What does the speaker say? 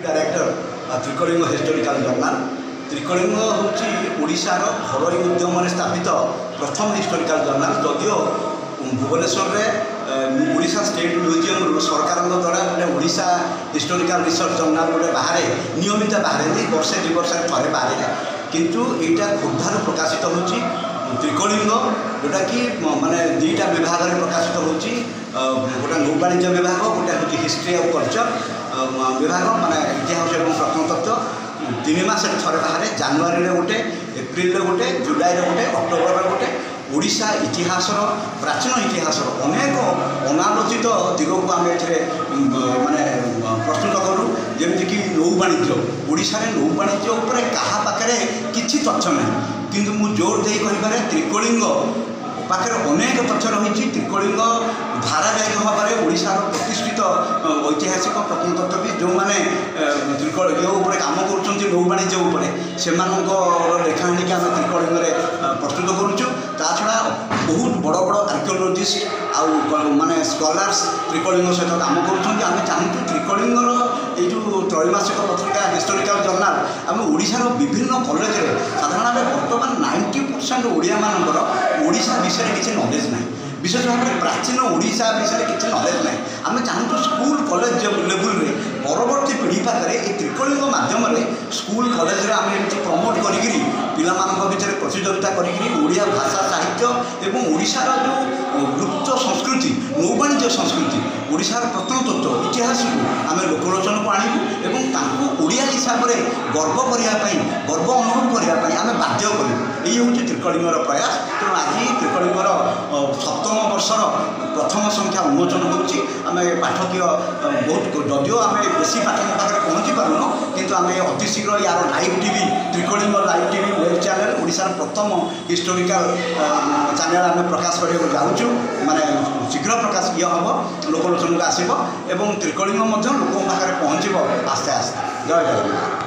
Director Trikaling historical journal. Trikaling हूँ ओडिशार घरोई उद्यम स्थापित प्रथम हिस्टोरिकल जर्नाल। जदिओ भुवनेश्वर में ओडिशा स्टेट म्यूजियम सरकार द्वारा गोटे ओडिशा हिस्टोरिकल रिसर्च जर्नाल गोटे बाहर नियमित बाहर वर्षे 2 वर्ष थे बाहर, किंतु यहाँ खोर्धार प्रकाशित हो त्रिकलिंग जोटा कि माने 2टा विभाग में प्रकाशित हो गोटे नौ वाणिज्य विभाग, गोटे हूँ हिस्ट्री और कल्चर विभाग माने इतिहास और प्रत्नतत्व। 3 मास थे बाहर जानुरी गोटे, एप्रिल गोटे, जुलाई गोटे, अक्टोबर गोटे। ओडिशा इतिहास प्राचीन इतिहास अनेक अनालोचित दिग को आम माने प्रस्तुत करूँ, जमीक नौ वाणिज्य। ओडिशा रे नौ वाणिज्य उपर क्या पाखे किसी तथ्य ना, किंतु मु जोर दे कहीपर त्रिकलिंग पाखे अनेक तथ्य रही। त्रिकलिंग धारावाहिक भाव में ओडिशार प्रतिष्ठित ऐतिहासिक प्रत्नतत्वविद जो मैंने त्रिकलिंग काम कर नौ वाणिज्य से लेखाणी आम त्रिकलिंग प्रस्तुत करुचु। छड़ा बहुत बड़ बड़ आर्किओलोजिस्ट आउ माने स्कॉलर्स त्रिकलिंग सहित काम करुँच। आम चाहूँ त्रिकलिंगर ये जो त्रैमासिक पत्रिका हिस्टोरिकल जर्नाल आम ओडिशार विभिन्न कॉलेज रे साधारण बर्तमान 90% ओडिया मानकर ओडिशा विषय किसी नॉलेज ना, विशेष भाव में प्राचीन ओडिशा विषय किसी नॉलेज ना। आम चाहूँ स्कूल कॉलेज लेवल रे परवर्ती पीढ़ी पाखे ये त्रिकलिंग माध्यम स्कूल कॉलेज रे आम प्रमोट करी पिला भितर प्रतियोगिता करिया भाषा साहित्य एवं ओडिशार जो गुप्त संस्कृति नौ वाणिज्य संस्कृति ओडिशार प्रत्नतत्व इतिहास को आम लोकलोचन को आणु एवं ओडिया हिसाब से गर्व करने गर्व अनुभव करने आम बाध्य करूँ। ये हूँ त्रिकलिंगर प्रयास। तेणु आज त्रिकलिंगर 7म वर्षर प्रथम संख्या उन्मोचन होम पाठकीय बहुत जदिओ आम बेसी पाठक पाखे पहुँची पारुन, किंतु आम अतिशीघ्र यार live TV Trikaling live TV web channel ओडिशार प्रथम हिस्टोरिकल चैनल आम प्रकाश करने जाऊँ। माने शीघ्र प्रकाश ये हम लोकलोचन को आसब एवं त्रिकलिंग लोक पाखे पहुँच आस्ते आस्ते। जय जगन्नाथ।